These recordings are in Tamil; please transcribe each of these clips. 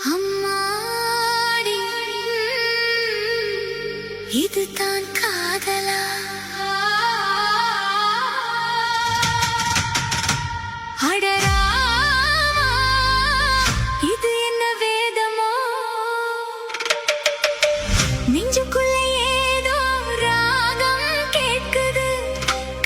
அம்மாடி இதுதான் காதலா அடரா இது என்ன வேதமோ நெஞ்சுக்குள்ள ஏதோ ராகம் கேட்குது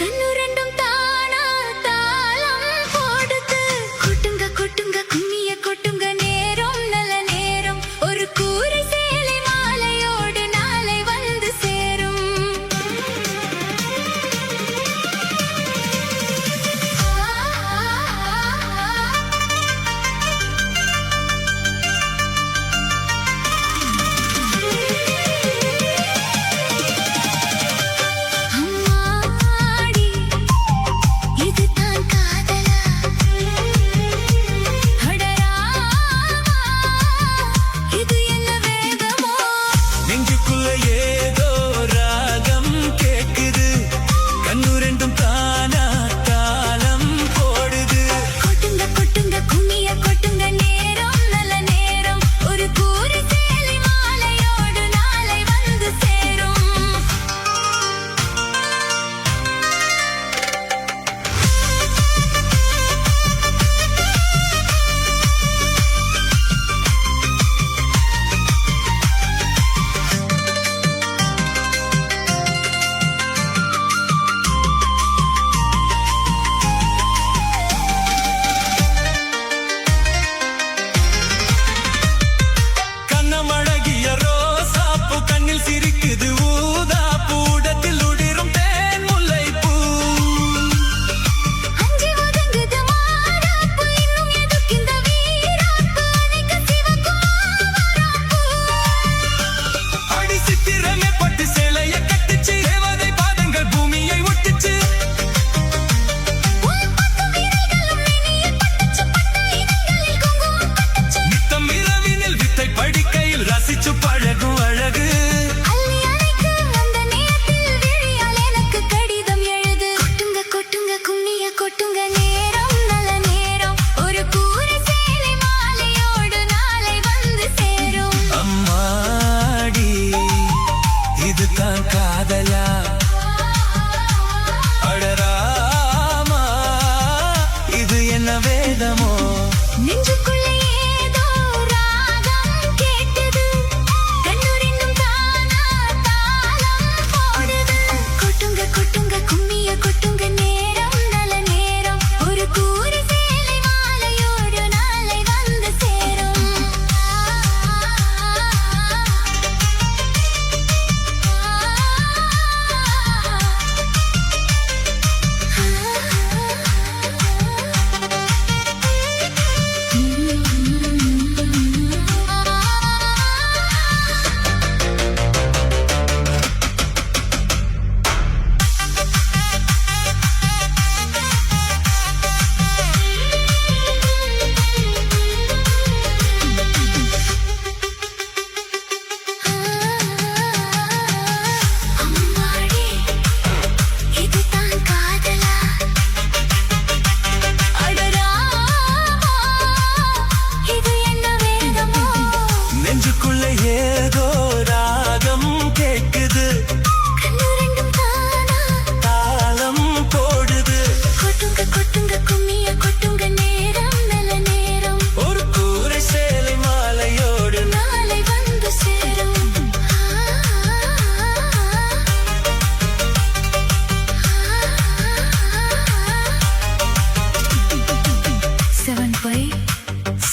கண்ணு ரெண்டும் தானா தாளம் போடுது கொட்டுங்க கொட்டுங்க கும்மிய கொட்டுங்க நேரம் நல்ல நேரம் ஒரு கூரை சேலை மாலையோடு நாளை வந்து சேரும் அம்மாடி இதுதான் காதலா அடரா இது என்ன வேதமோ நெஞ்சுக்குள்ள ஏதோ ராகம் கேக்குது கண்ணு ரெண்டும் தானா தாளம் போடுது கொட்டுங்க கொட்டுங்க கும்மிய கொட்டுங்க நேரம் நல்ல நேரம் ஒரு கூரை சேலை மாலையோடு நாளை வந்து சேரும் கண்ணமழகிய ரோசாப்பூ கண்ணில் சிரிக்குது ஊதாப்பூ உடத்தில் உடிரும் தேன் முல்லைப்பூ அஞ்சி ஒதுங்குது மாறாப்பு இன்னும் எதுக்கு இந்த வீராப்பு அணைக்க சிவக்கும் ஆவராப்பு அடி சித்திரமே பட்டு சேலைய கட்டுச்சு தேவதை பாதங்கள் பூமியை ஒட்டுச்சு உன் பத்து விரல்களும் நெனிய பட்டுச்சு பட்ட இதழ்களில் குங்குமம் பட்டுச்சு நித்தம் இரவினில் வித்தை படிக்கையில் ரசிச்சு பழகும் அழகு அள்ளி அணைக்கு அந்த நேரத்தில் விழியால் எனக்கு கடிதம் எழுது கொட்டுங்க கொட்டுங்க கும்மிய கொட்டுங்க நேரம் நல்ல நேரம் ஒரு கூரை சேலை மாலையோடு நாளை வந்து சேரும் அம்மாடி இதுதான் காதலா அடராமா இது என்ன வேதமோ நெஞ்சுக்குள்ள ஏதோ ராகம் கேட்டது கண்ணு ரெண்டும் தானா தாளம் போடுது கொட்டுங்க கொட்டுங்க கும்மிய கொட்டுங்க நேரம் நல்ல நேரம் ஒரு கூரை சேலை மாலையோடு நாளை வந்து சேரும் அம்மாடி இதுதான் காதலா அடரா இது என்ன வேதமோ நெஞ்சுக்குள்ள ஏதோ ராகம் கேக்குது கண்ணு ரெண்டும் தானா தாளம் போடுது கொட்டுங்க கொட்டுங்க கும்மிய கொட்டுங்க நேரம் நல்ல நேரம் ஒரு கூரை சேலை மாலையோடு நாளை வந்து சேரும்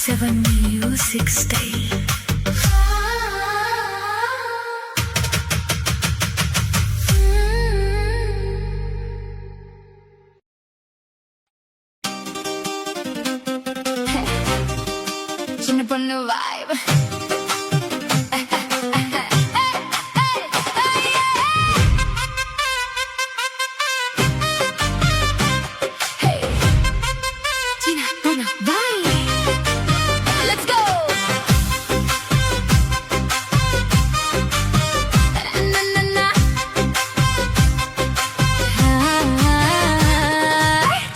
7 Music Stay சின்ன பொண்ணு vibe சின்ன பொண்ணு vibe let's go na na na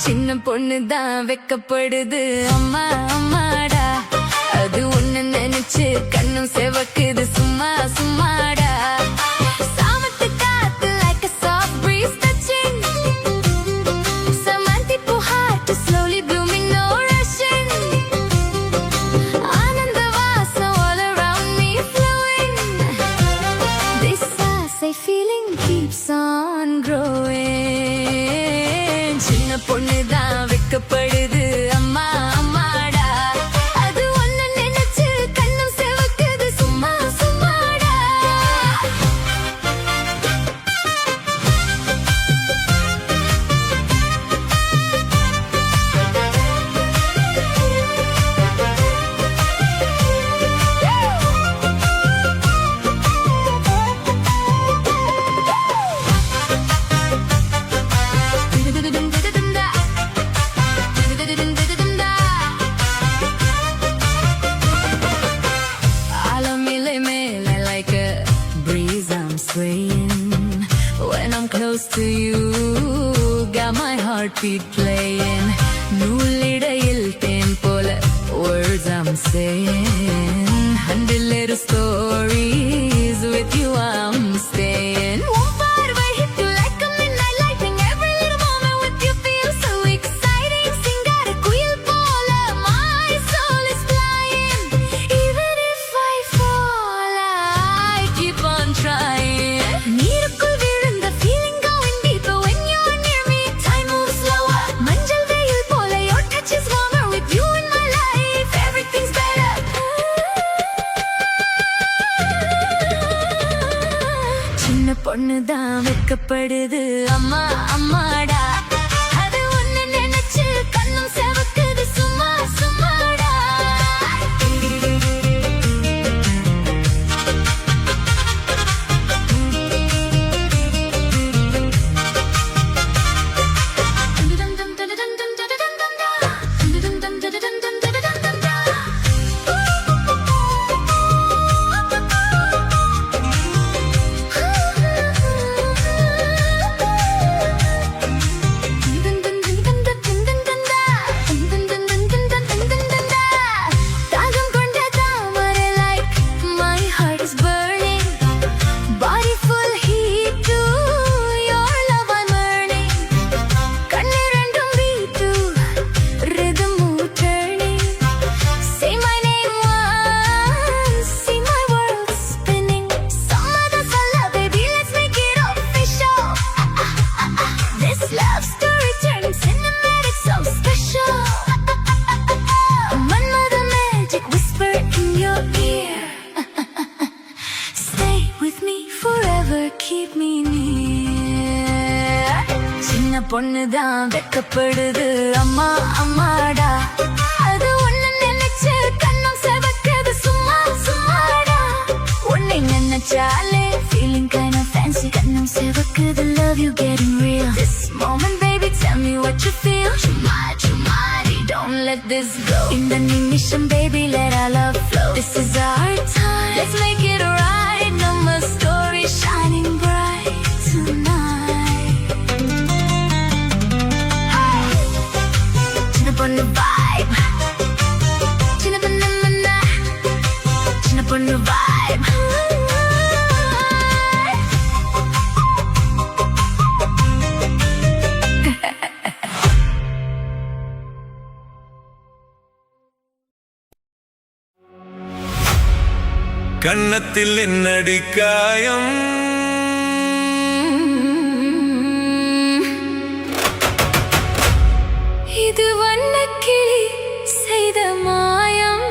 சின்ன பொண்ணு தான் வெக்கப்படுது அம்மா அம்மாடா அது ஒண்ணு நினைச்சு to you. Got my heartbeat playing. நூலிடையில் தேன் போல words I'm saying. 100 little stories with you I'm staying. உன் பார்வை hit you like a midnight lightning. Every little moment with you feels so exciting. சிங்கார குயில் போல my soul is flying. Even if I fall, I keep on trying. நீருக்குள் விழுந்த feeling going deeper when you're near me. Time moves slower. மஞ்சள் வெயில் போல your touch is warmer. With you in my life, everything's better. சின்ன பொண்ணுதான் வெட்கப்படுது அம்மா அம்மாடா. அது ஒண்ணு நினைச்சு கண்ணும் செவக்குது சும்மா சும்மாடா. தாகம் கொண்ட தாமரை like my heart is burning. Body full heat to your love I'm earning. கண்ணிரண்டும் beat to rhythm turning. Say my name once, see my world spinning. சம்மதம் சொல்ல baby, let's make it official. This love story turning cinematic, so special. Manmatha magic whisper in your ear. Stay with me forever, keep me near. சின்ன பொண்ணுதான் வெட்கப்படுது அம்மா அம்மாடா. அது ஒண்ணு நினைச்சு கண்ணும் செவக்குது சும்மா சும்மாடா. உன்னை நினைச்சாலே feeling kind of fancy. கண்ணும் செவக்குது love you getting real. This moment baby tell me what you feel. Chumari, don't let this go. இந்த நிமிஷம் baby let our love flow. This is our time, let's make it right. No more story shining bright tonight. சின்ன பொண்ணு vibe, சின்ன பொண்ணு மன்னா, சின்ன பொண்ணு vibe. கன்னத்தில் என்னடி காயம் இது வண்ணக்கிளி செய்த மாயம்.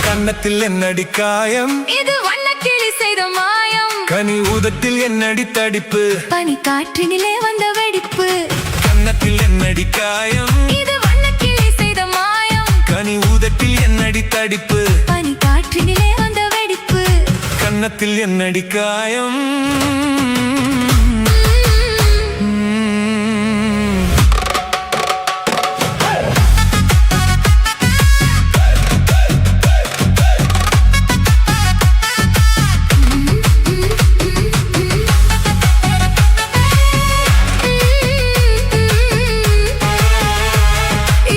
கன்னத்தில் என்னடி காயம் இது வண்ணக்கிளி செய்த மாயம். கனி உதட்டில் என்னடி தடிப்பு பனி காற்றினிலே வந்த வெடிப்பு. கன்னத்தில் என்னடி காயம் இது வண்ணக்கிளி செய்த மாயம். கனி உதட்டில் என்னடி தடிப்பு பனி காற்றினிலே வந்த வெடிப்பு. கன்னத்தில் என்னடி காயம்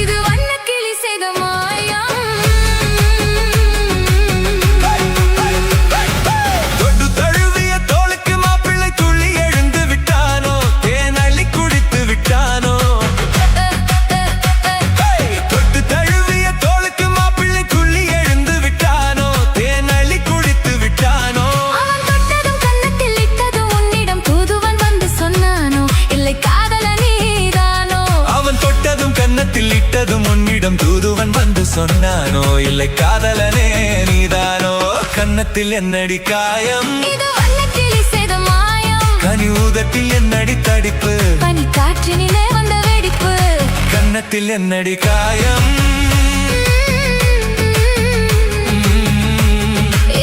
இது வண்ணக்கிளி செய்த மாயம். தொட்டு தழுவிய தோளுக்கு மாப்பிள்ளை துள்ளி எழுந்து விட்டானோ தேன் அள்ளி குடித்து விட்டானோ தொட்டு தழுவிய தோளுக்கு மாப்பிள்ளை துள்ளி எழுந்து விட்டானோ தேன் அள்ளி குடித்து விட்டானோ அவன் தொட்டதும் கன்னத்தில் இட்டதும் உன்னிடம் தூதுவன் வந்து சொன்னானோ இல்லை காதல நீதானோ. அவன் தொட்டதும் கன்னத்தில் இட்டதும் உன்னிடம் தூதுவன் வந்து சொன்னானோ இல்லை காதலனே நீதானோ கன்னத்தில் என்னடி காயம் இது வண்ணக்கிளி செய்த மாயம். கனி ஊதத்தில் என்னடி தடிப்பு பனி காற்றினிலே வந்த வெடிப்பு. கன்னத்தில் என்னடி காயம்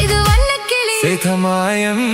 இது வண்ணக்கிளி செய்த மாயம்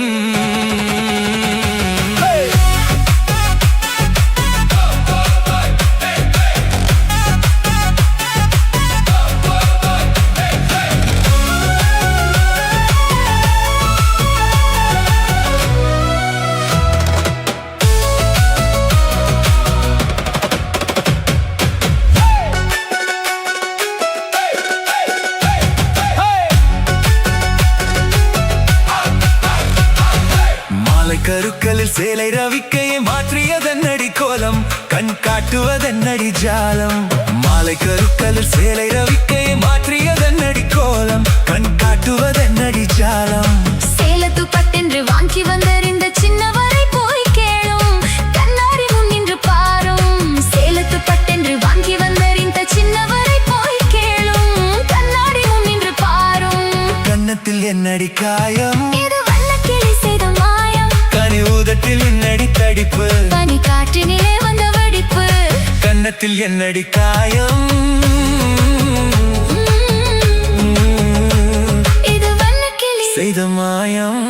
சேலை ரவிக்கையை மாற்றியதன்னடி கோலம் கண் காட்டுவதன்னடி ஜாலம் மாலை கருக்கலில் சேலை ரவிக்கையை மாற்றியதன்னடி கோலம் கண் காட்டுவதன்னடி ஜாலம் சேலத்து பட்டென்று வாங்கி வந்தறிந்த சின்னவரை போய் கேளும் கண்ணாடி முன் நின்று பாரும் சேலத்து பட்டென்று வாங்கி வந்தறிந்த சின்னவரை போய் கேளும் கண்ணாடி முன் நின்று பாரும் கன்னத்தில் என்னடி காயம் இது வண்ணக்கிளி செய்த மாயம் கனி ஊதட்டில் என்னடி தடிப்பு பனி காற்றினிலே வந்த வெடிப்பு கன்னத்தில் என்னடி காயம் இது வண்ணக்கிளி செய்த மாயம்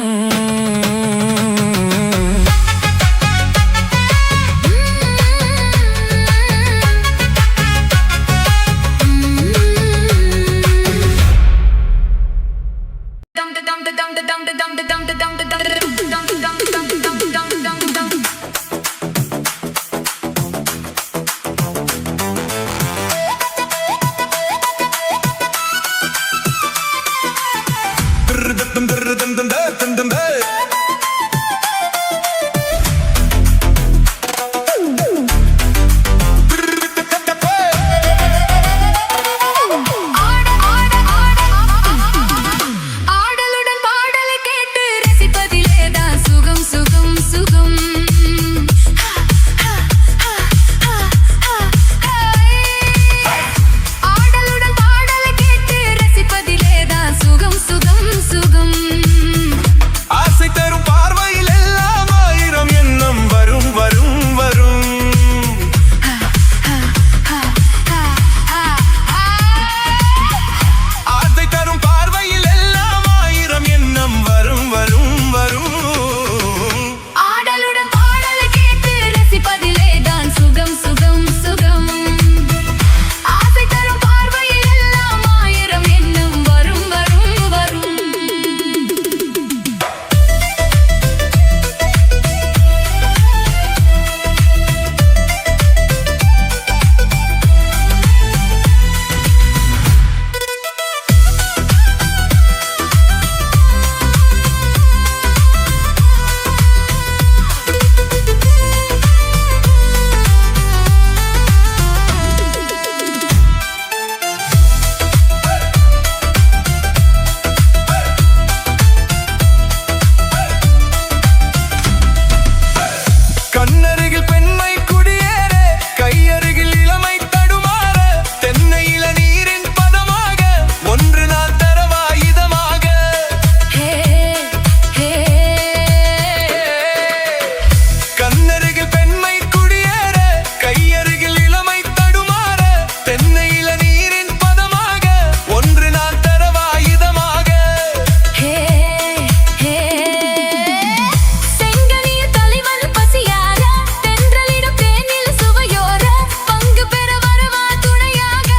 ஆடலுடன் பாடலை கேட்டு ரசிப்பதிலேதான் சுகம் சுகம் சுகம் ஆடலுடன் பாடலை கேட்டு ரசிப்பதிலேதான் சுகம் சுகம் சுகம் ஆசை தரும் பார்வையில் எல்லாம் ஆயிரம் எண்ணம் வரும் வரும் வரும் ஆசை தரும் பார்வையில் எல்லாம் ஆயிரம் எண்ணம் வரும் வரும் வரும் ஆடலுடன் பாடலை கேட்டு ரசிப்பதிலேதான் சுகம் சுகம் சுகம் ஆசை தரும் பார்வையில் எல்லாம் ஆயிரம் எண்ணம் வரும் வரும் வரும் கண்ணருகில் பெண்மை குடியேற கையருகில் இளமை தடுமாற தென்னையில நீரின் பதமாக ஒன்று நான் தரவா இதமாக ஹே ஹே கண்ணருகில் பெண்மை குடியேற கையருகில் இளமை தடுமாற தென்னையில நீரின் பதமாக ஒன்று நான் தரவா இதமாக ஹே ஹே செங்கனிய தலைவன் பசியார தென்றலிடும் தேனில் சுவையோர பங்கு பெற வரவா துணையாக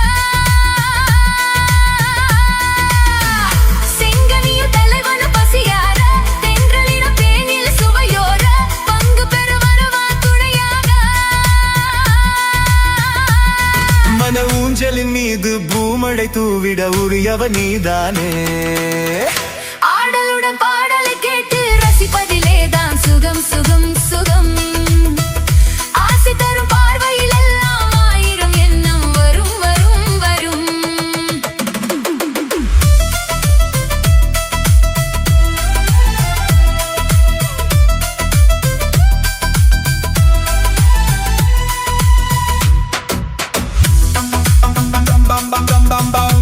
செங்கனிய தலைவன் பசியார தென்றலிடும் தேனில் சுவையோர பங்கு பெற வரவா துணையாக மன ஊஞ்சலின் மீது பூமழை தூவிட உரியவ நீதானே ஆடலுடன் பாடலை கேட்டு ரசிப்பதிலேதான் சுகம் சுகம் சுகம் ஆசை தரும் பார்வையில் எல்லாம் ஆயிரம் எண்ணம் வரும் வரும் வரும் bam bam bam bam bam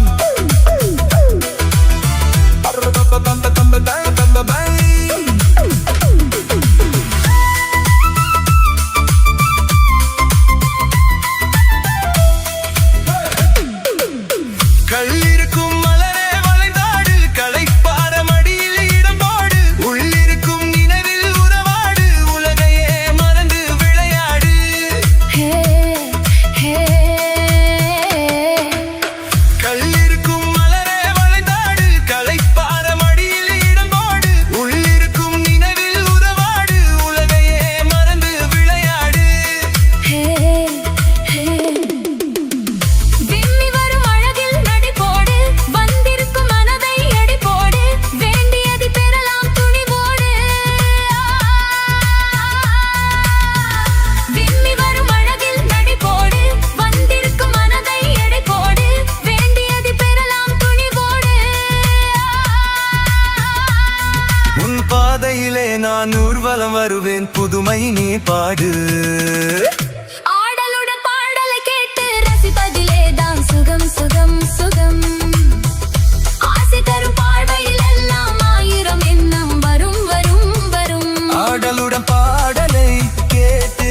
புதுமை நீ பாடு. ஆடலுடன் பாடலை கேட்டு ரசிப்பதிலே தான் சுகம் சுகம் சுகம். ஆசை தரும் பார்வையில் எல்லாம் ஆயிரம் எண்ணம் வரும் வரும் வரும். ஆடலுடன் பாடலை கேட்டு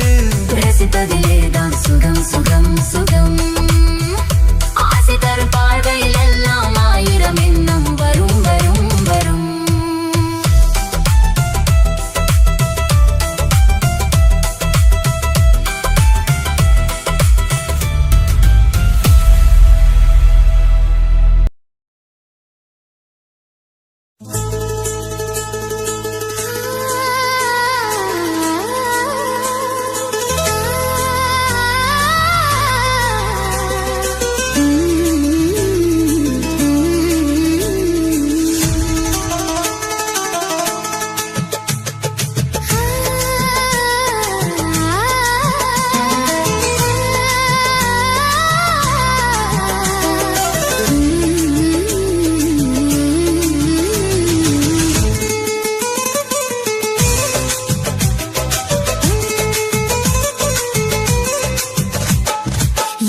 ரசிப்பதிலே தான் சுகம் சுகம் சுகம். ஆசை தரும் பார்வையில் எல்லாம் ஆயிரம் எண்ணம் வரும் வரும் வரும்.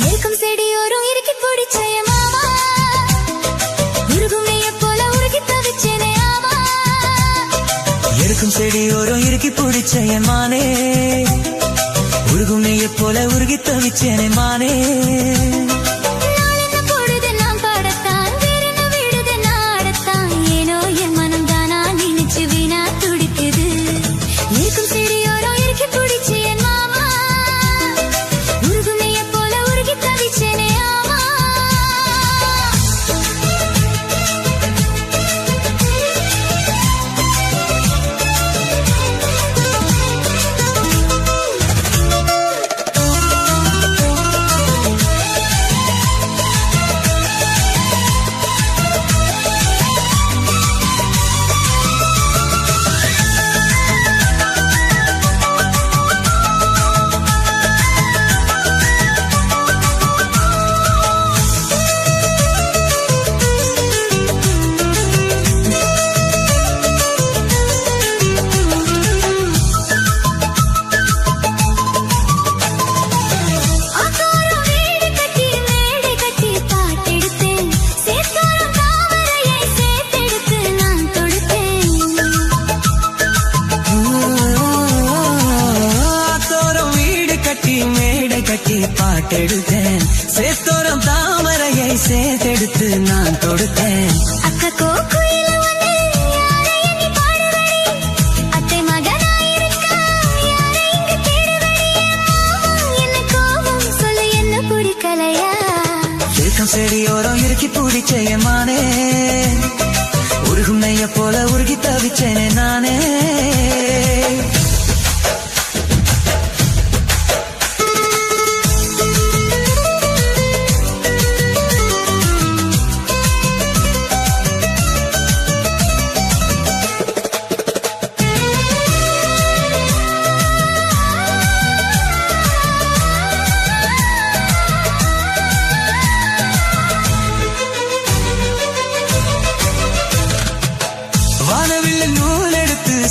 இருக்கும் செடியோரம் இறுக்கி பிடிச்ச என் மானே, உருகும் நெய்யை போல உருகி தவிச்சேனே மானே. பாட்டெடுத்தேன் சேத்தோரம் தாமரையை சேர்த்தெடுத்து நான் தொடுத்தேன். அக்கோ குயில வந்து யாரை எண்ணி பாடுவடி, அத்தை மகனாயிருக்கா யாரை இங்கு தேடுவடி. என்ன கோபம் சொல்ல என்ன பிடிக்கலையா. இருக்கும் செடியோரம் இறுக்கி பிடிச்ச என் மானே, உருகும் நெய்யை போல உருகி தவிச்சேனே நானே.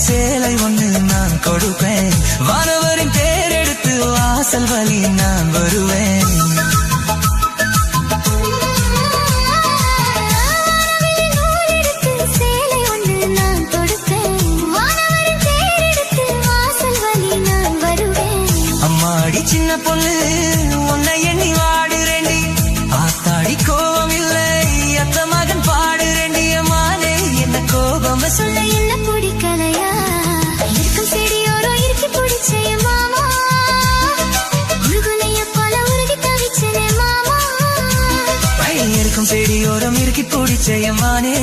சேலை ஒண்ணு நான் கொடுப்பேன், வானவரின் பேரெடுத்து வாசல் வழி நான் வருவேன். சேலை ஒன்று நான் கொடுப்பேன், வானவரின் பேரெடுத்து வாசல் வழி நான் வருவேன். அம்மாடி சின்ன பொண்ணு உன்னை எண்ணி வாடுறேண்டி, ஆத்தாடி கோபம் இல்லை அத்த மகன் பாடுறேண்டி. அம்மானே என்ன கோபம் சொல்ல என்ன பிடிக்கலையா. இருக்கும் செடியோரம் இறுக்கி பிடிச்ச என் மாமா, உருகுனைய போல உருகி தவிச்சனே மாமா. இருக்கும் செடியோரம் இறுக்கி பிடிச்ச என் மானே,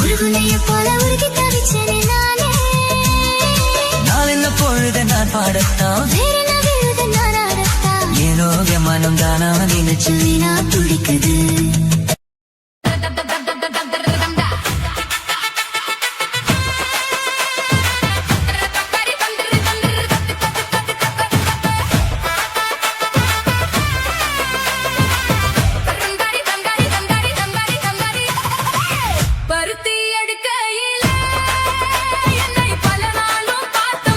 உருகுனைய போல உருகி தவிச்சனே நானே. நான் என்ன பொழுது நான் பாடத்தான், வேற என்ன விழுது நான் ஆடத்தான். ஏனோ என் மனம் தானா நினைச்சு வீணா துடிக்குது. பருத்தி எடுக்கையிலே என்னை பல நாளும் பார்த்த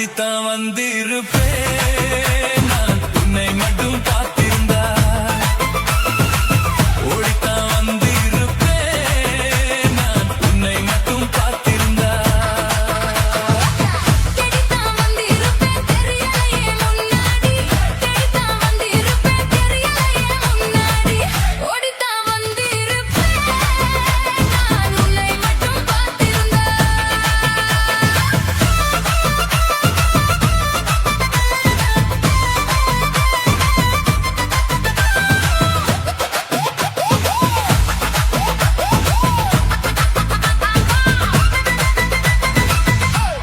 ஓடித்தான் வந்திருப்பேன் நான் உன்னை மட்டும் பார்த்திருந்தா ஓடித்தான் வந்திருப்பேன் நான் உன்னை மட்டும் பார்த்திருந்தா தேடித்தான் வந்திருப்பேன் தெரியலையே முன்னாடி தேடித்தான் வந்திருப்பேன் தெரியலையே முன்னாடி ஓடித்தான் வந்திருப்பேன் நான் உன்னை மட்டும் பார்த்திருந்தா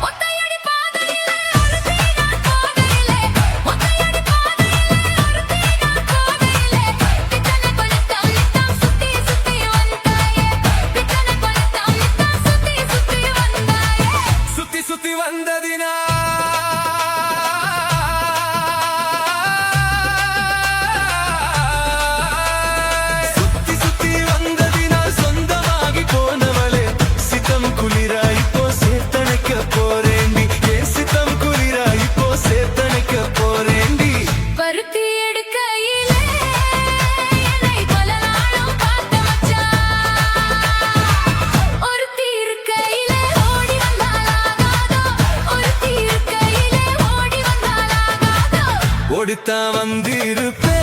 ஒத்தையடி பாதையிலே ஒருத்தி நான் போகையிலே ஒத்தையடி பாதையிலே ஒருத்தி நான் போகையிலே பித்தனை பழத்தாம் நித்தம் சுத்தி சுத்தி வந்தாயே பித்தனை பழத்தாம் நித்தம் சுத்தி சுத்தி வந்தாயே சுத்தி சுத்தி வந்ததினா சுத்தி சுத்தி வந்ததினால் சொந்தமாகி போனவளே சித்தம் குளிராய் இப்போ சேர்த்தணைக்க போறேண்டி என் சித்தம் குளிராய் இப்போ சேர்த்தணைக்க போறேண்டி பருத்தி எடுக்கையிலே என்னை பல நாளும் பார்த்த மச்சான் ஒருத்தி இருக்கையிலே ஓடி வந்தாலாகாதோ ஒருத்தி இருக்கையிலே ஓடி வந்தாலாகாதோ ஓடித்தான் வந்திருப்பேன்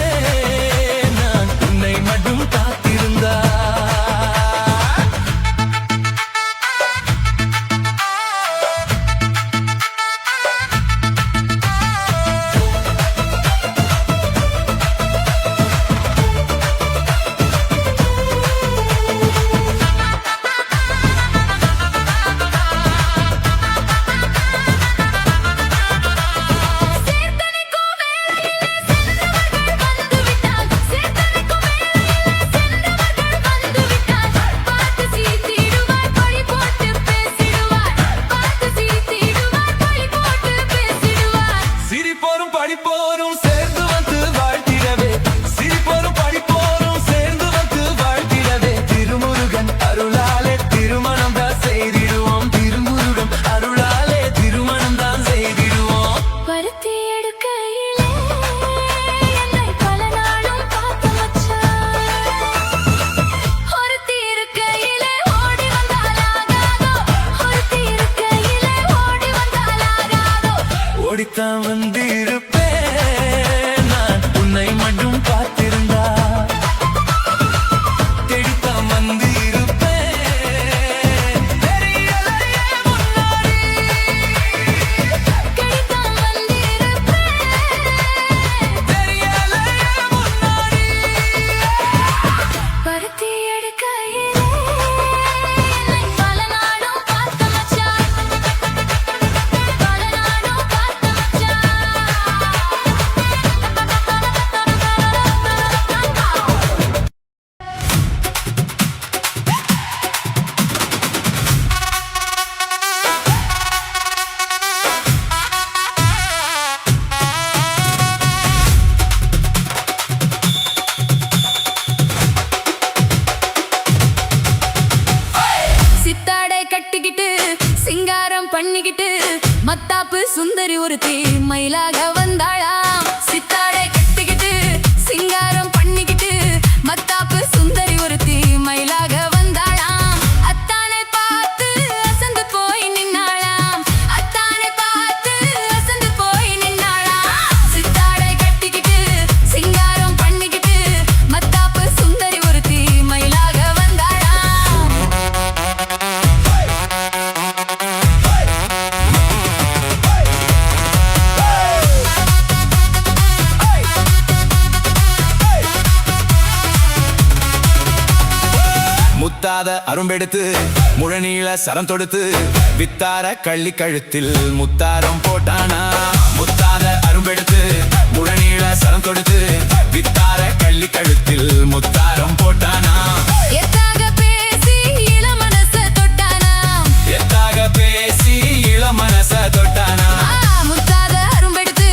நான் உன்னை மட்டும் காத்திருந்தா சேர்த்தனைக்கும் வேளையிலே சென்றவர்கள் வந்துவிட்டால் சேர்த்தனைக்கும் வேளையிலே சென்றவர்கள் வந்துவிட்டால் பார்த்து சிரித்திடுவார் பழி போட்டு பேசிடுவார் பார்த்து சிரித்திடுவார் பழி போட்டு பேசிடுவார் சிரிப்போரும் படிப்போரும் சேர்ந்து வந்து வாழ்த்திடவே சிரிப்போரும் படிப்போரும் சேர்ந்து வந்து வாழ்த்திடவே திருமுருகன் அருளாலே திருமணம் தான் செய்திடுவோம் திருமுருகன் அருளாலே திருமணம் தான் செய்திடுவோம் பருத்தி எடுக்கையிலே என்னை பல நாளும் பார்த்த மச்சான் ஒருத்தி இருக்கையிலே ஓடி வந்தாலாகாதோ ஒருத்தி இருக்கையிலே ஓடி வந்தாலாகாதோ ஓடித்தான் வந்திருப்பேன் நான் உன்னை மட்டும் பார்த்திருந்தா தேடித்தான் வந்திருப்பேன் தெரியலையே முன்னாடி கிடைத்தான் வந்திருப்பேன் தெரியலையே முன்னாடி பருத்தி எடுக்கையிலே என்னை பல நாளும் பார்த்த மச்சான் பல நாளும் பார்த்த மச்சான் சித்தாடை கட்டிக்கிட்டு சிங்காரம் பண்ணிக்கிட்டு மத்தாப்பு சுந்தரி ஒருத்தி மயிலாக வந்தாளாம் சித்தாடை கட்டிக்கிட்டு சிங்காரம் பண்ணிக்கிட்டு மத்தாப்பு சுந்தரி ஒருத்தி மயிலாக வந்தாளாம் அத்தானை பார்த்து அசந்து போய் நின்னாளாம் அத்தானை பார்த்து அசந்து போய் நின்னாளாம் சித்தாடை கட்டிக்கிட்டு சிங்காரம் பண்ணிக்கிட்டு மத்தாப்பு சுந்தரி ஒருத்தி மயிலாக வந்தாளாம் முத்தாத அரும்பெடுத்து முழநீள சரம் தொடுத்து வித்தார கள்ளி கழுத்தில் முத்தாரம் போட்டானா முத்தாத அரும்பெடுத்து முழநீள சரம் தொடுத்து வித்தார கள்ளி கழுத்தில் முத்தாரம் போட்டானா எத்தாக பேசி இளமனச தொட்டானா எத்தாக பேசி இளமனச தொட்டானா முத்தாத அரும்பெடுத்து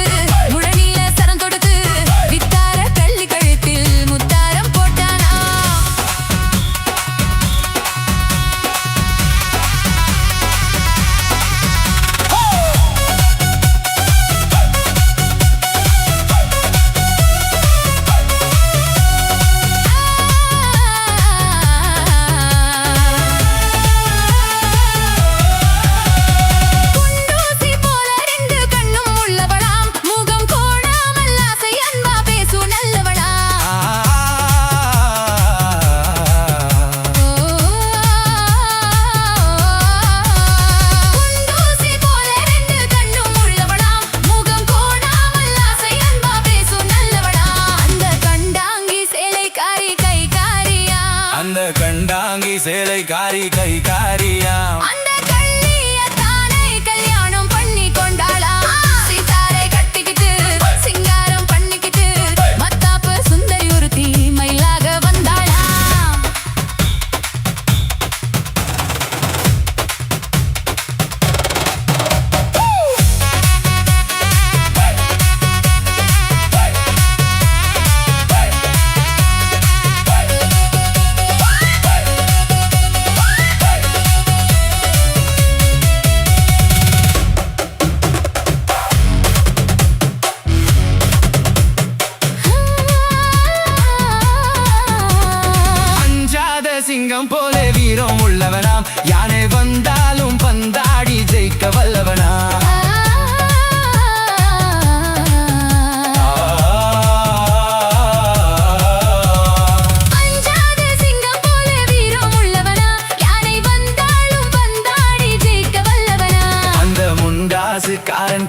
முழநீள சரம் தொடுத்து வித்தார கள்ளி கழுத்தில் முத்தாரம் போட்டானா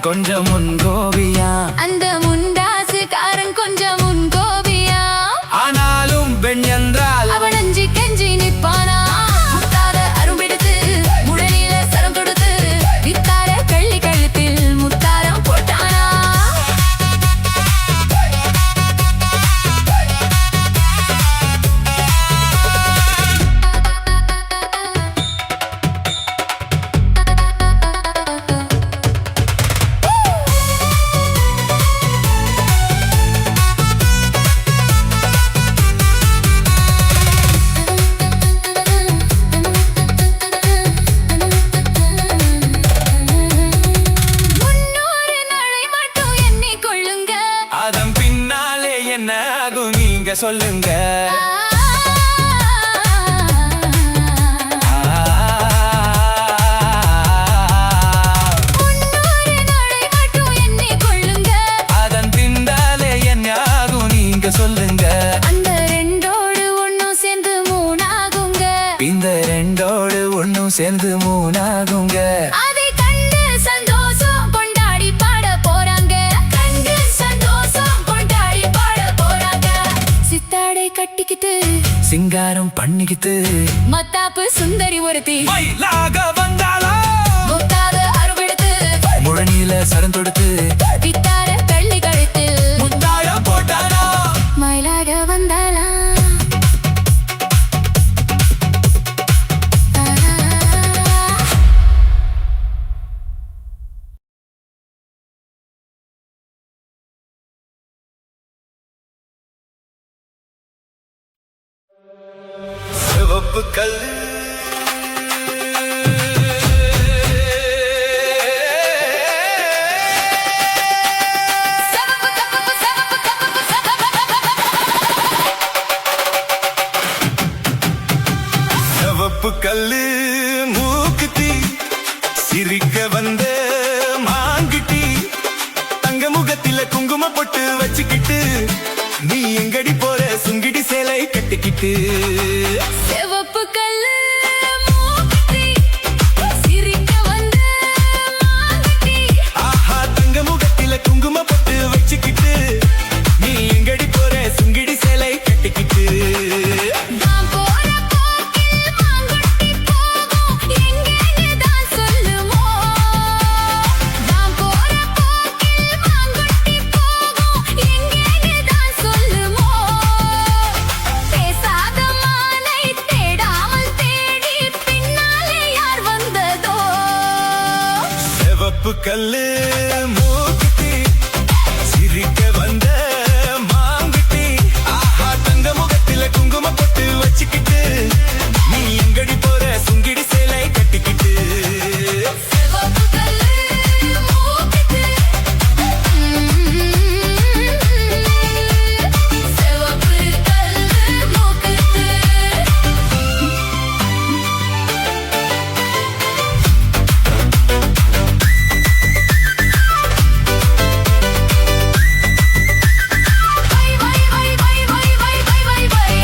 கொஞ்சம் முன்கோபியா, அந்த முண்டாசுக்காரன் கொஞ்சம் முன்கோபியா. ஆனாலும் பெண் என்றால் அவன் அஞ்சி கெஞ்சி நிற்பானா. முத்தார அரும்பெடுத்து முடனில சரம் கொடுத்து வித்தார கள்ளி கழுத்தில் முத்தாரம் போட்டானா. முன்னூறு நாளை மட்டும் எண்ணிக்கொள்ளுங்க. அதன் பின்னாலே என்ன ஆகும் நீங்க சொல்லுங்க. முன்னூறு நாளை மட்டும் எண்ணிக்கொள்ளுங்க. அதன் பின்னாலே என்ன ஆகும் நீங்க சொல்லுங்க. அந்த ரெண்டோடு ஒண்ணும் சேர்ந்து மூணாகுங்க. இந்த ரெண்டோடு ஒண்ணும் சேர்ந்து மூணாகுங்க. அதை கண்டு சந்தோஷம் கொண்டாடி பாட போறாங்க. கண்டு சந்தோஷம் கொண்டாடி பாட போறாங்க. சித்தாடை கட்டிக்கிட்டு சிங்காரம் பண்ணிக்கிட்டு மத்தாப்பு சுந்தரி ஒருத்தி மயிலாக வந்தாளா, முத்தாத அருவெடுத்து முழனியில சரம் தொடுத்து வித்தார கள்ளி கழுத்தில் முத்தாரம் போட்டானா. மயிலாக வந்தாளா. சிவப்பு கல்லு சிவப்பு கல்லு மூக்குத்தி சிரிக்க வந்த மாங்கிட்டி தங்க முகத்தில குங்கும பொட்டு வச்சுக்கிட்டு நீ எங்கடி போற சுங்கிடி சேலை கட்டிக்கிட்டு. சிவப்பு கல்லு மூக்குத்தி சிரிக்க வந்த மாங்குட்டி. ஆஹா தங்க முகத்தில குங்கும பொட்டு வச்சுக்கிட்டு நீ எங்கடி போற சுங்கிடி சேலை கட்டிக்கிட்டு. நான் போற போக்கில் மாங்குட்டி போகும் எங்கேன்னு தான் சொல்லுமோ. நான் போற போக்கில் மாங்குட்டி போகும் எங்கேன்னு தான் சொல்லுமோ. பேசாத மானை தேடாமல் தேடி பின்னாலே யார் வந்ததோ. சிவப்பு கல்லு மூக்குத்தி சிரிக்க வந்த மாங்குட்டி ஆஹா தங்க முகத்தில குங்கும பொட்டு வச்சுக்கிட்டு நீ எங்கடி போற சுங்கிடி சேலை கட்டிக்கிட்டு. சிவப்பு கல்லு மூக்குத்தி சிவப்பு கல்லு மூக்குத்தி. வை வை வை வை வை வை வை வை வை.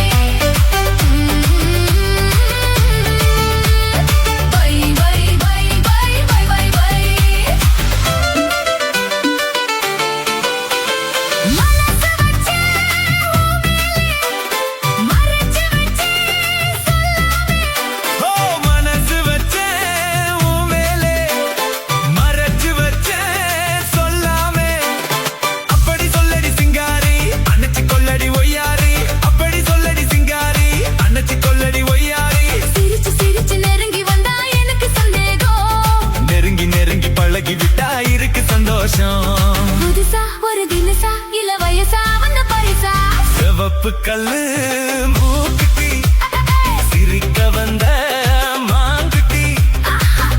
வை வை வை வை வை வை வை. மனசு வச்சே மறைச்சு வச்சே சொல்லாமே. ஓ மனசு வச்சேன் உன் மேலே மறைச்சு வச்சேன் சொல்லாமே. அப்படி சொல்லடி சிங்காரி அணைச்சு கொள்ளடி ஒய்யாரி. அப்படி சொல்லடி சிங்காரி அணைச்சு கொள்ளடி ஒய்யாரி. சிரிச்சு சிரிச்சு நெருங்கி வந்தா எனக்கு சந்தேகம். நெருங்கி நெருங்கி பழகி விட்டா இருக்கு சந்தோஷம். புதுசா ஒரு தினசா இல்ல வயசா வந்த பரிசா. சிவப்பு கல்லு மூக்குத்தி சிரிக்க வந்த மாங்குட்டி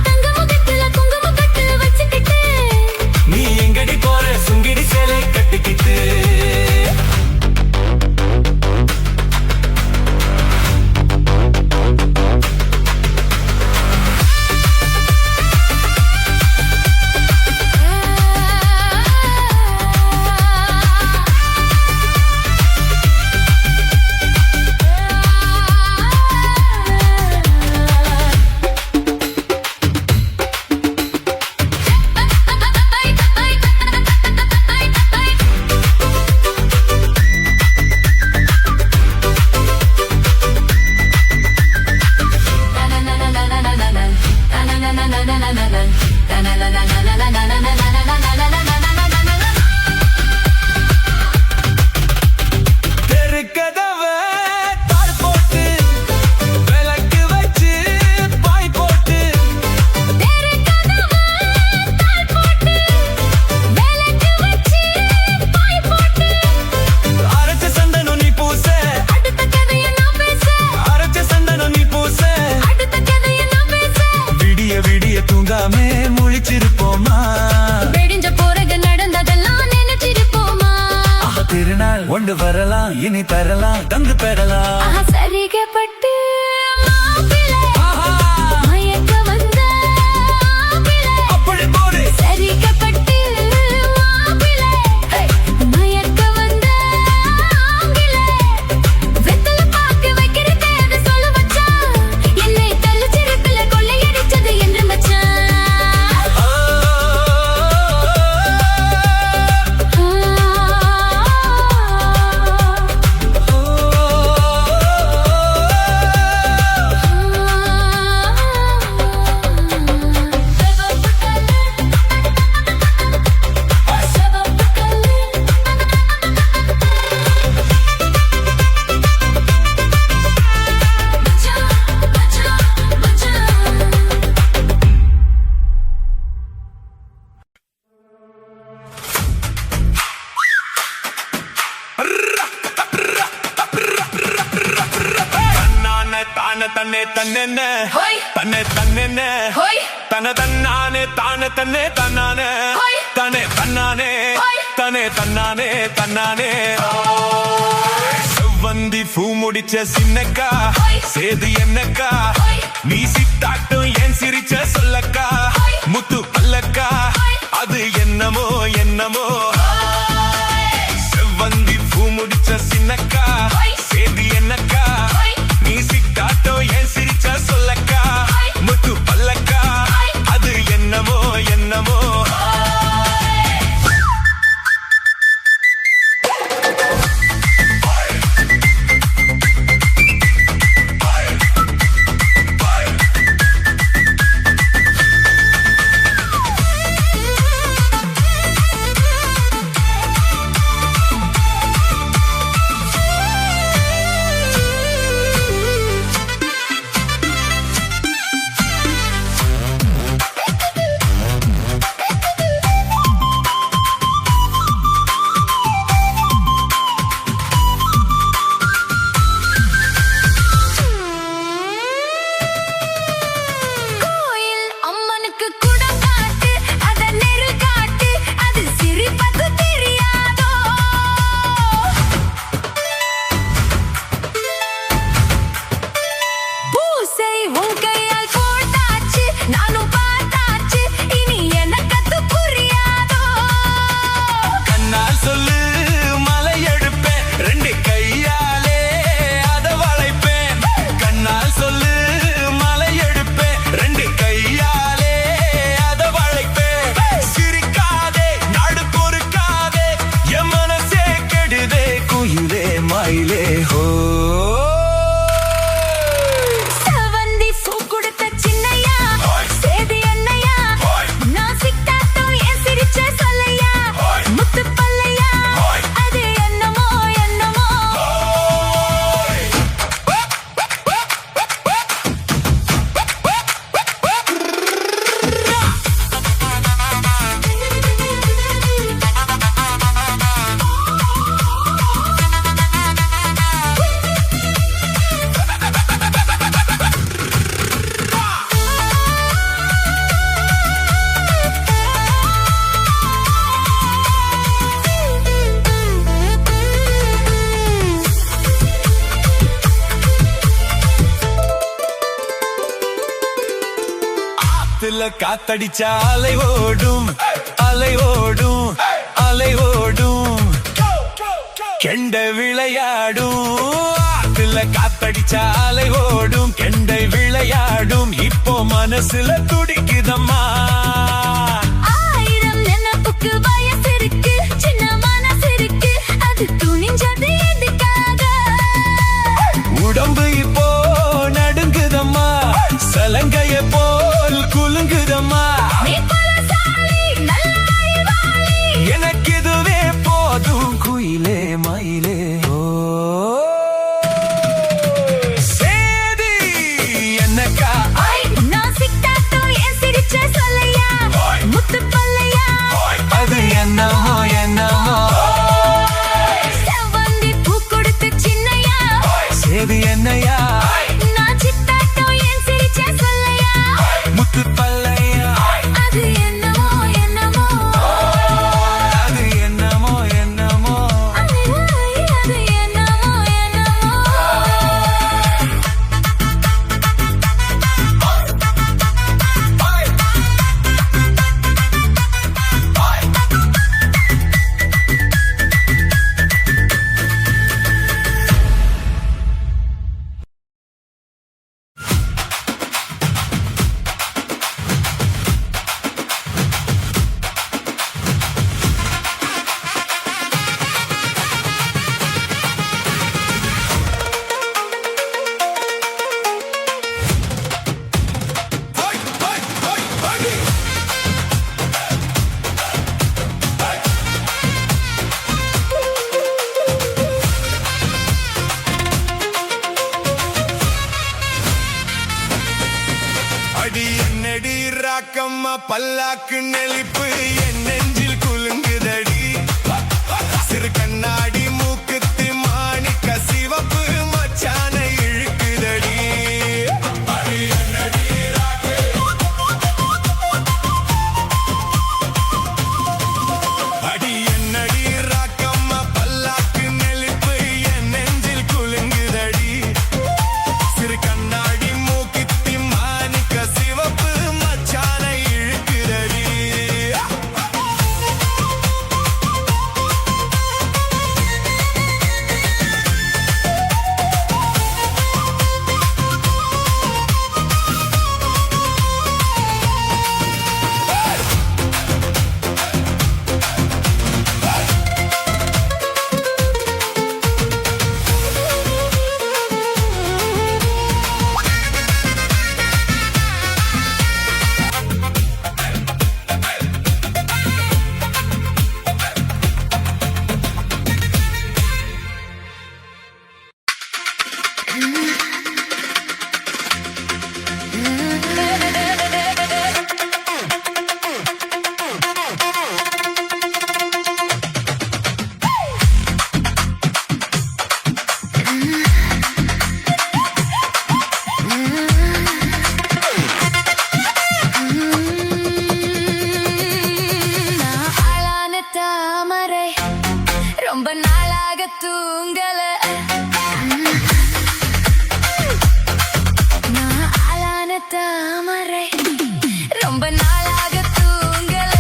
தங்க முகத்துல குங்கும கட்டு வச்சுக்கிட்டு நீ எங்கடி போற சுங்கிடி சேலை கட்டிக்கிட்டு. வை கொண்டு வரலாம் இனி தரலாம் தந்து பெறலாம் சரிகப்பட்டு மயக்க வந்த அப்படி போடு சரிகப்பட்டு மயக்க வந்த வெத்தல பாக்கு வைக்கிறது அது சொல்ல வச்சான் என்னை தள்ளு சிரிப்பில கொள்ளையடிச்சது என்று மச்சான் தன்னை தன்னென்ன தன்னை தன்னென்ன தன தன்னானே தானே தன்னை தன்னானே தனே தன்னானே தனே தன்னானே தன்னானே செவ்வந்தி பூ முடிச்ச சின்னக்கா சேது என்னக்கா நீ சித்தாட்டும் ஏன் சிரிச்ச சொல்லக்கா முத்து பல்லக்கா அது என்னமோ என்னமோ செவ்வந்தி பூ முடிச்ச சின்னக்கா சேது என்னக்கா நீ சித்தாட்டோ ஏன் சிரிச்ச சொல்லக்கா முத்து பல்லக்கா அது என்னமோ என்னமோ காத்தடிச்ச அலை ஓடும் அலை ஓடும் அலை ஓடும் கெண்ட விளையாடும் ஆத்துல காத்தடிச்ச அலை ஓடும் கெண்டை விளையாடும் இப்போ மனசுல துடிக்குதம்மா ஆயிரம் நினைப்புக்கு வயசு இருக்கு சின்ன மனசு இருக்கு அது துணிஞ்சது எதுக்காக உடம்பு இப்போ நடுங்குதம்மா சலங்கைய போல் குலுங்குதம்மா எனக்கு இதுவே போதும் குயிலே மயிலே சேதி என்னக்கா நான் சித்தாட்டோ ஏன் சிரிச்ச சொல்லையா முத்து பல்லையா அது பல்லாக்கு நெளிப்பு என் நெஞ்சில் குலுங்குதடி சிறு கண்ணாடி மூக்குத்தி மாணிக்க சிவப்பு மச்சான இழுக்குதடி அடி என்னடி ராக்கம்மா பல்லாக்கு நெளிப்பு என் நெஞ்சில் குலுங்குதடி சிறு கண்ணாடி மூக்குத்தி மாணிக்க சிவப்பு மச்சான இழுக்குதடி நான் ஆளான தாமரை ரொம்ப நாளாக தூங்கல நான் ஆளான தாமரை ரொம்ப நாளாக தூங்கல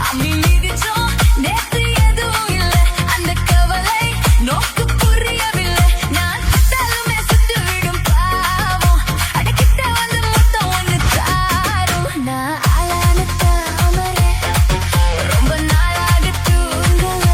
அம்மி மிதிச்சோம் நேத்து எதுவும் இல்ல அந்த கவலை நோக்கு புரியவில்லை நான் சுத்தாலுமே சுத்து விடும் பாவம் அடக்கிட்ட வந்து மொத்தம் ஒன்று தாரும் நான் ஆளான தாமரை ரொம்ப நாளாக தூங்கல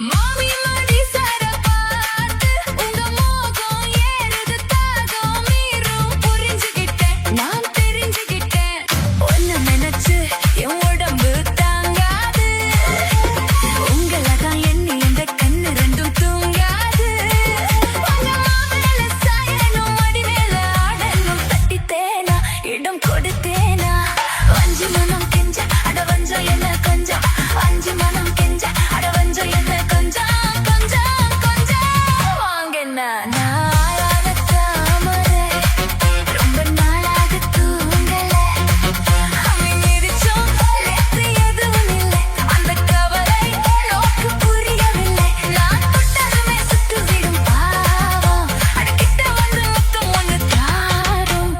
மாமி மடி சர பார்த்து உங்க மோகம் ஏறுது தாகம் மீறும் புரிஞ்சுக்கிட்டேன் நான் தெரிஞ்சுக்கிட்டேன் ஒன்னு நினைச்சு என் உடம்பு தாங்காது உங்களை தான் எண்ணி எந்த கண்ணு ரெண்டும் தூங்காது உங்க மாமல சாயணும் மடி மேல ஆடணும் தட்டித்தேனா இடம் கொடுத்தேனா அஞ்சு மனம் கெஞ்ச அட வஞ்சம் என்ன கொஞ்சம் அஞ்சு மனம் கெஞ்ச அட வஞ்சம் என்ன கொஞ்சம் கொஞ்சம் கொஞ்சம் வாங்கண்ணா நாளான தாமரை ரொம்ப நாளாக தூங்கல அம்மி மிதிச்சோம் நேத்து எதுவும் இல்லை அந்த கவலை நோக்கு புரியவில்லை நான் தொட்டதுமே சுட்டு விடும் பாவம் அடக்கிட்ட வந்து மொத்தம் ஒன்று தாரும்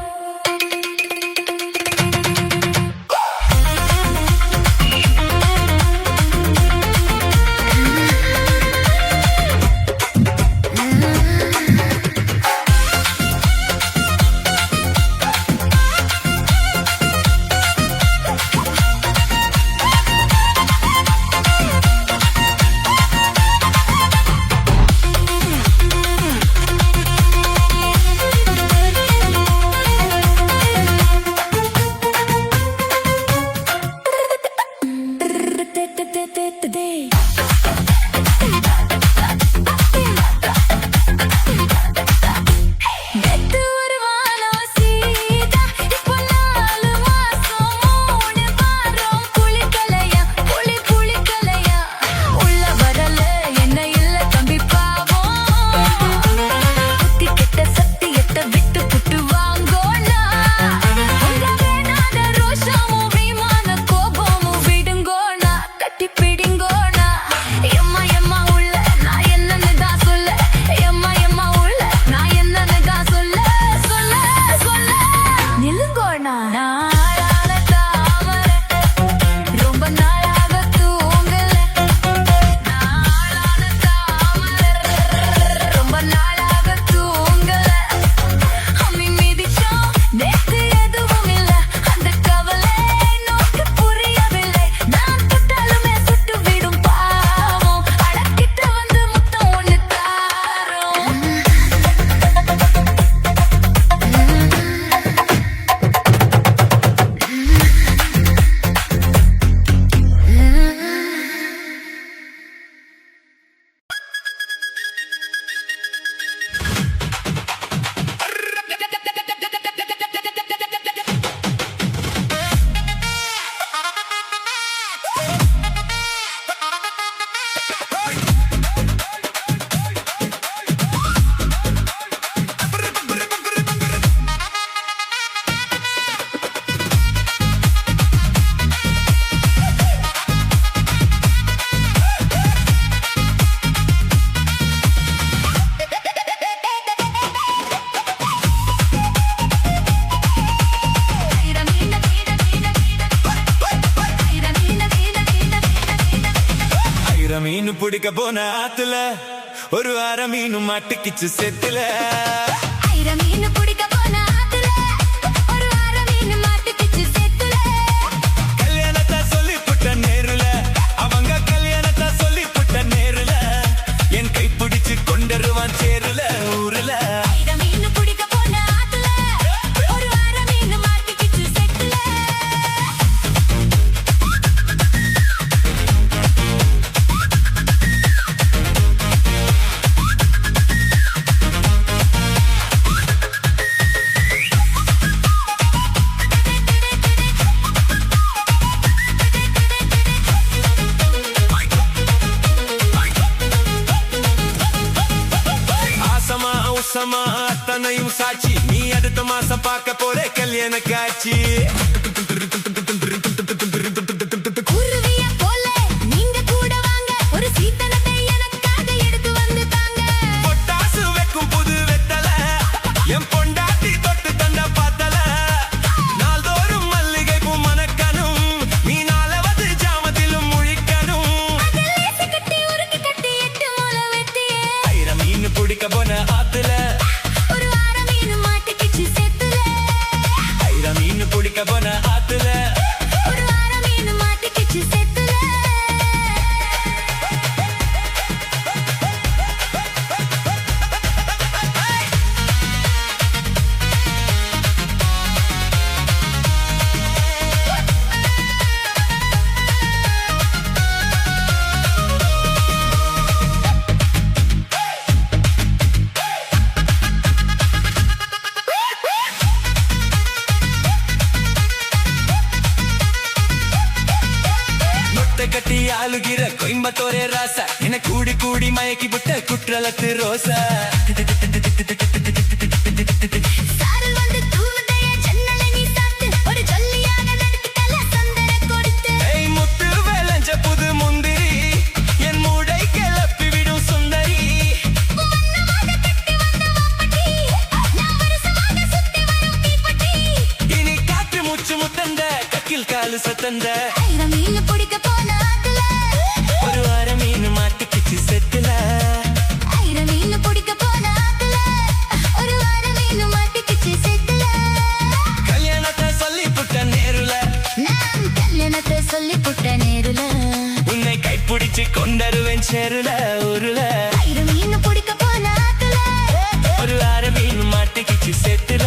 மீன் பிடிக்க போன ஆத்துல ஒரு அரை மீன் மாட்டிக்கிச்சு செத்துல. ஐர மீன் பிடிக்க போன ஆத்துல ஒரு அரை மீன் மாட்டிக்கிச்சு செத்துல. கல்யாணத்தை சொல்லி புட்ட நேருல அவங்க கல்யாணத்தை சொல்லி புட்ட நேருல என் கை பிடிச்சு கொண்டருவான் சேருல ஊருல. ஐர மீன் பிடிக்க போன ஆத்துல ஒரு அரை மீன் மாட்டிக்கிச்சு செத்துல. சமா அத்தனையும் சாட்சி நீ அடுத்த மாசம் பார்க்க போற கல்யாண காட்சி. குருவிய போல நீங்க கூட வாங்க ஒரு சீத்தனத்தை எனக்காக எடுத்து வந்து தாங்க. பொட்டாசு வைக்கும் புது வெத்தல என் பொண்டாட்டி தொட்டு தந்த பார்த்தல நாள்தோறும் மல்லிகை பூ மணக்கணும் நீ நாளவது ஜாமத்திலும் முழிக்கணும். கட்டி உருக்கி கட்டி 8 மூளை வெட்டியே ஐர மீன் பிடிக்க போன ஆத்துல ஒரு அரை மீன் மாட்டிக்கிச்சு செத்துல. ஐர மீன் பிடிக்க போன ஆத்துல ஒரு அரை மீன் மாட்டிக்கிச்சு செத்துல. கட்டி ஆளுகிற கோயம்பத்தோரே ராசா என கூடி கூடி மயக்கி விட்ட குற்றலத்து ரோசா. சாரல் வந்து தூவுதைய ஜன்னலை நீ சாத்து ஒரு ஜல்லியாக நடத்திட்டல சந்தர கொடுத்து. ஏய் முத்து வேலஞ்ச புது முந்திரி என் மூடை கிளப்பி விடும் சுந்தரி. வண்ணமாக கட்டி வந்த வாப்பட்டி நான் வருஷமாக சுத்தி வரும் தீப்பட்டி. இனி காற்று மூச்சு முத்தந்த கக்கில் காலு சத்தந்த ஐர மீன் பிடிக்க போன ஆத்துல ஒரு அரை மீன் மாட்டிக்கிச்சு செத்துல. ஐர மீன் பிடிக்க போன ஆத்துல ஒரு அரை மீன் மாட்டிக்கிச்சு செத்துல. கல்யாணத்தை சொல்லி புட்ட நேருல நான் கல்யாணத்தை சொல்லி புட்ட நேருல உன்னை கைப்பிடிச்சு கொண்டருவேன் சேருல ஊருல. ஐர மீன் பிடிக்க போன ஆத்துல ஒரு அரை மீன் மாட்டிக்கிச்சு செத்துல.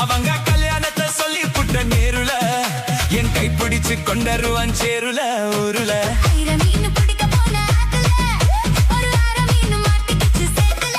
அவங்க கல்யாணத்தை சொல்லி புட்ட நேருல என் கைப்பிடிச்சு கொண்டருவான் சேருல ஊருல. மீன் பிடிக்க போன ஆத்துல ஒரு அரை மீன் மாட்டிக்கிச்சு சேத்துல.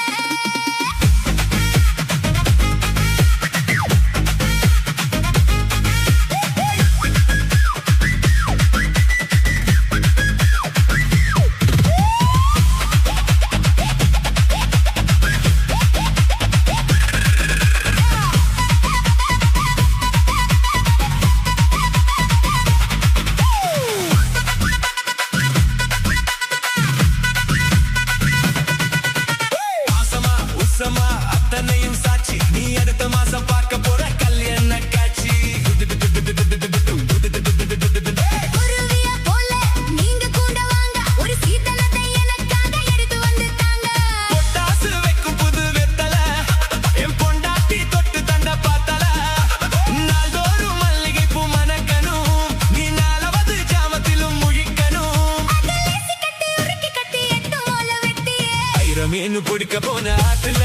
ஆயிரம் மீன் பிடிக்க போன ஆத்துல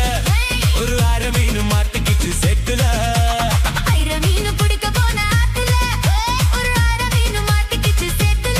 ஒரு அரை மீன் மாட்டிக்கிச்சு செட்டுல ஆயிரம் மீன் பிடிக்க போன ஆத்துல ஒரு அரை மீன் மாட்டிக்கிச்சு சேத்துல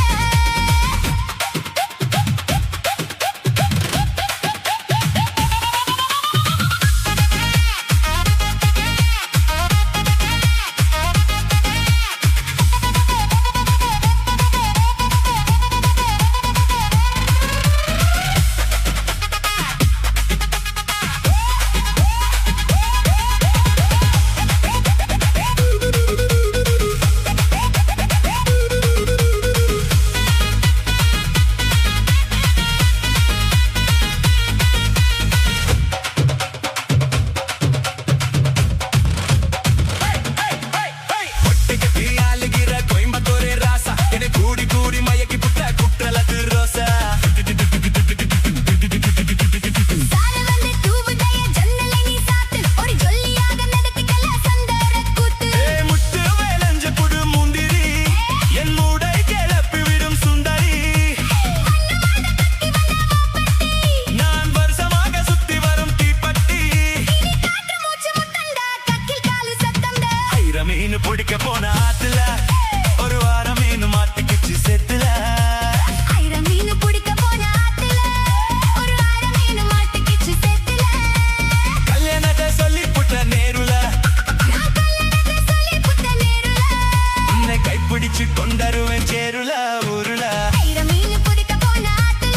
பிடிக்க போன ஆத்துல ஒரு வாரம் மீன் மாட்டிக்கிச்சு செத்துல ஆயிரம் மீன் பிடிக்க போன ஆத்துல ஒரு அரை மீன் மாட்டிக்கிச்சு சேத்துல கல்யாணத்தை சொல்லி புட்ட நேருல நான் கல்யாணத்தை சொல்லி புட்ட நேருல உன்னை கைப்பிடிச்சு கொண்டருவேன் சேருல ஊருல ஆயிரம் மீன் பிடிக்க போன ஆத்துல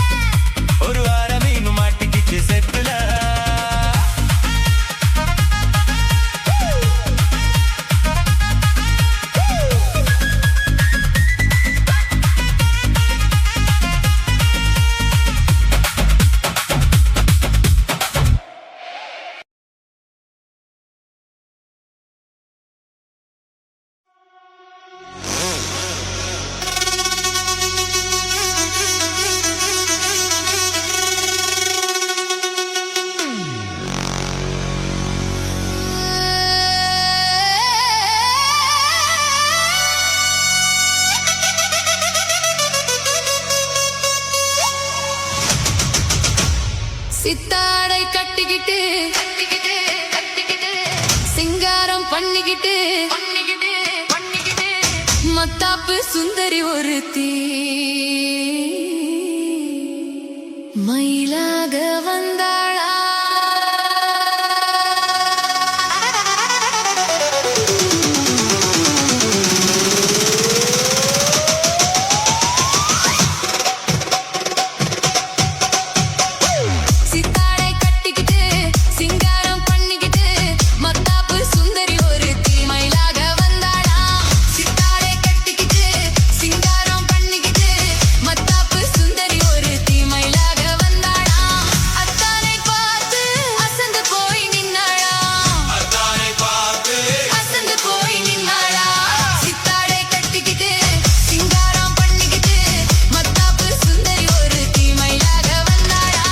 ஒரு வாரம் மீன் மாட்டிக்கிச்சு செத்துல சித்தாடை கட்டிக்கிட்டு சிங்காரம் பண்ணிக்கிட்டு மத்தாப்பு சுந்தரி ஒருத்தி மயிலாக வந்தாளா சித்தாடை கட்டிக்கிட்டு சிங்காரம் பண்ணிக்கிட்டு மத்தாப்பு சுந்தரி ஒருத்தி மயிலாக வந்தாளா சித்தாடை கட்டிக்கிட்டு சிங்காரம் பண்ணிக்கிட்டு மத்தாப்பு சுந்தரி ஒருத்தி மயிலாக வந்தாளா அத்தானை பார்த்து அசந்து போய் நின்னாளா அசந்து போய் நின்னாளா சித்தாடை கட்டிக்கிட்டு சிங்காரம் பண்ணிக்கிட்டு மத்தாப்பு சுந்தரி ஒருத்தி மயிலாக வந்தாளா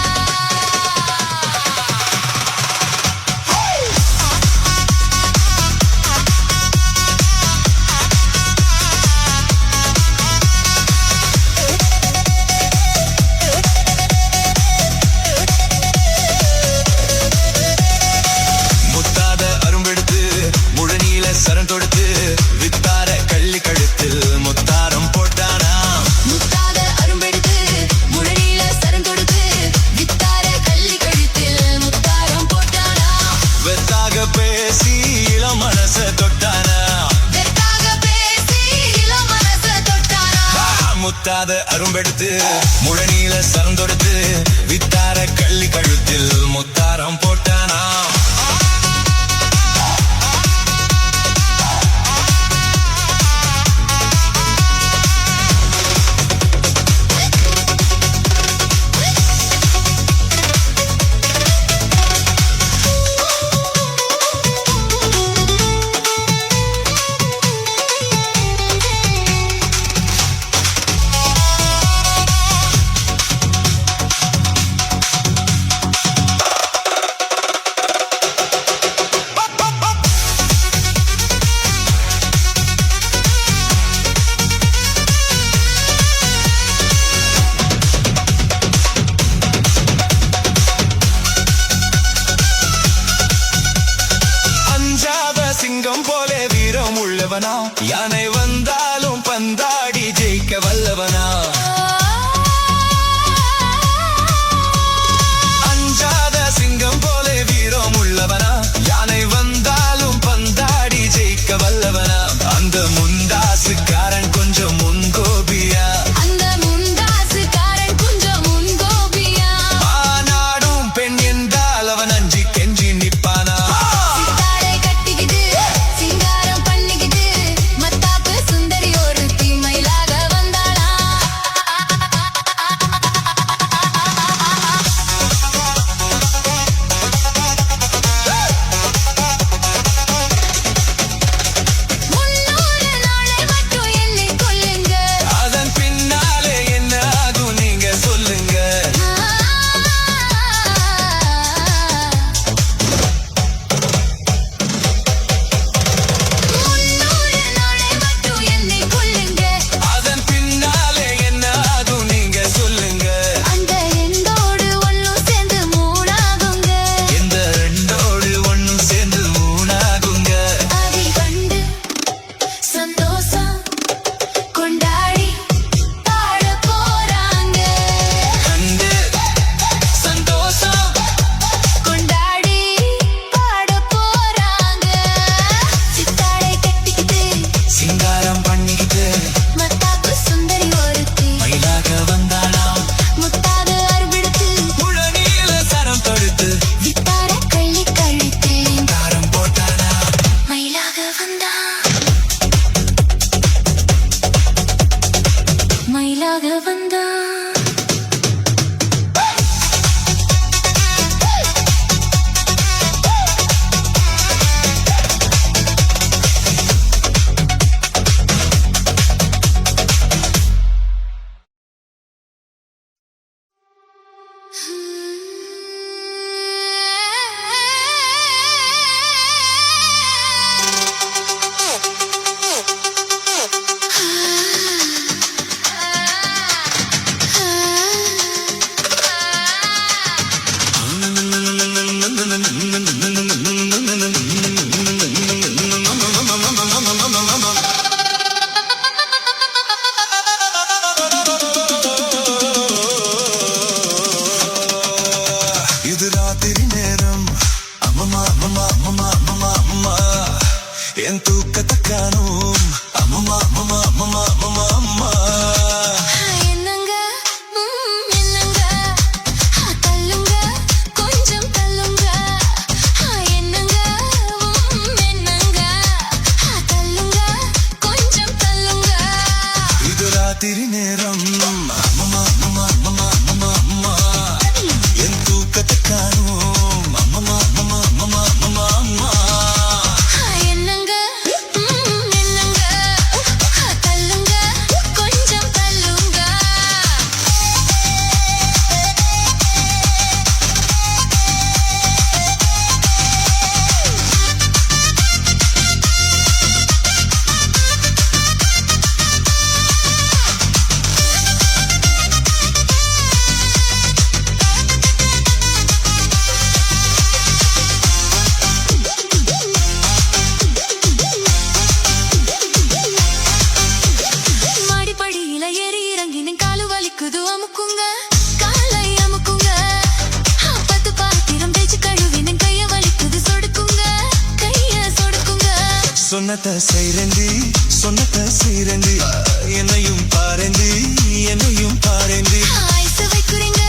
முத்தாத அரும்பெடுத்து முழநீல சரண் தொடுத்து வித்தார கள்ளி கழுத்தில் முத்தாரம் போட்டானா முத்தாத அரும்பெடுத்து முழநீல சரம் கொடுத்து வித்தார கள்ளி கழுத்தில் முத்தாரம் போட்டானா வெத்தாக பேசி இளம் மனச தொட்டானா வெத்தாக பேசி இளம் மனச தொட்டானா முத்தாத அரும்பெடுத்து முழநீல சரம் தொடுத்து வித்தார கள்ளி கழுத்தில் முத்தாரம் போட்டானா உள்ளவனா யானை வந்தாலும் பந்தாடி ஜெயிக்க வல்லவனா அஞ்சாத சிங்கம் போலே வீரம் உள்ளவனா யானை வந்தாலும் பந்தாடி ஜெயிக்க வல்லவனா அந்த முண்டாசுக்காரன் கொஞ்சம் முன்கோபியா அந்த முண்டாசுக்காரன் கொஞ்சம் முன்கோபியா ஆனாடும் பெண் என்றால் அவன் அஞ்சி கெஞ்சி நிப்பானா சித்தாரை கட்டிக்கிட்டு சிங்காரம் பண்ணிக்கிட்டு மத்தாப்பு சுந்தரி ஒரு தீமையிலாக வந்தாளா முன்னூறு நாளை மட்டும் எண்ணிக் கொள்ளுங்க அதன் பின்னாலே என்ன ஆகும் நீங்க சொல்லுங்க முன்னூறு நாளை மட்டும் எண்ணிக் கொள்ளுங்க அதன் பின்னாலே என்ன ஆகும் நீங்க சொல்லுங்க அந்த ரெண்டோடு ஒன்னும் சேர்ந்து மூணாகுங்க இந்த ரெண்டோடு ஒண்ணும் சேர்ந்து மூணாகுங்க அதை கண்டு சந்தோஷம் கொண்டாடி பாட போறாங்க கண்டு சந்தோஷம் கொண்டாடி பாட போறாங்க சித்தாடை கட்டிக்கிட்டு சிங்காரம் பண்ணிக்கிட்டு மத்தாப்பு சுந்தரி ஒருத்தி மயிலாக வந்தாளாம் முத்தாக அருவெடுத்து முழநீல சரம் தொடுத்து வித்தார கள்ளி கழித்து தாரம் போட்டானா மயிலாக வந்தா மயிலாக வந்தா இது ராத்திரி நேரம் அம்மம்மா அம்மம்மா அம்மம்மா அம்மம்மா அம்மா என் தூக்கத்தை காணும் அம்மம்மா அம்மம்மா அம்மம்மா அம்மம்மா அம்மா என்னங்க என்னங்க தள்ளுங்க கொஞ்சம் தள்ளுங்க என்னங்க என்னங்க தள்ளுங்க கொஞ்சம் தள்ளுங்க இது ராத்திரி நேரம் அம்மம்மா அம்மம்மா அம்மம்மா அம்மம்மா அம்மா என் தூக்கத்தை காணும் அம்மம்மா அம்மம்மா அம்மம்மா அம்மம்மா அம்மா என்னங்க என்னங்க தள்ளுங்க கொஞ்சம் தள்ளுங்க மாடிப்படியில ஏறி இறங்கினேன் காலு வலிக்குது அமுக்குங்க காலை அமுக்குங்க பத்து பாத்திரம் தேய்ச்சி கழுவினேன் கைய வலிக்குது சொடுக்குங்க கைய சொடுக்குங்க சொன்னத செய்றேந்தி என்னையும் பாரேந்தி என்னையும் பாரேந்தி ஐஸ் வைக்குறீங்க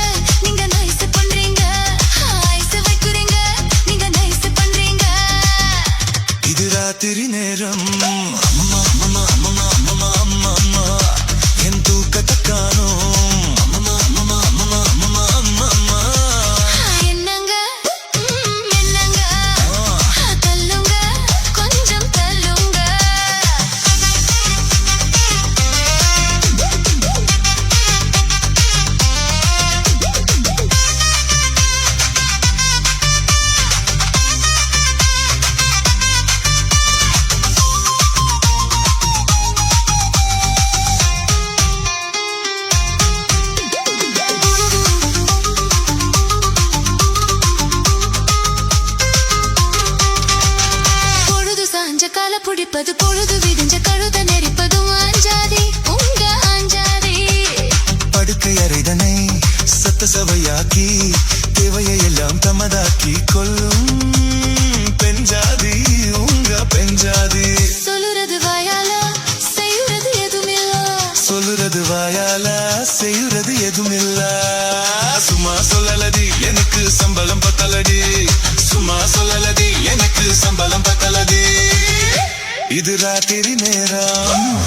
நீங்க நைஸ் பண்றீங்க ஐஸ் வைக்குறீங்க நீங்க நைஸ் பண்றீங்க இது ராத்திரி நேரம் அம்மம்மா அம்மம்மா அம்மம்மா அம்மம்மா அம்மா அம்மா என் தூக்கத்தை காணும் அம்மம்மா அம்மம்மா அம்மம்மா அம்மம்மா அம்மா அம்மா என்னங்க என்னங்க தள்ளுங்க கொஞ்சம் தள்ளுங்க சவையாக்கி தேவையை எல்லாம் தமதாக்கி கொள்ளும் பெஞ்சாதி உங்க பெஞ்சாதி. சொல்லுறது வாயால செய்யுறது எதுமில்ல. சொல்லுறது வாயால செய்யுறது எதுமில்ல. சும்மா சொல்லலடி எனக்கு சம்பளம் பத்தலடி. சும்மா சொல்லலடி எனக்கு சம்பளம் பத்தலடி. இது ராத்திரி நேரம்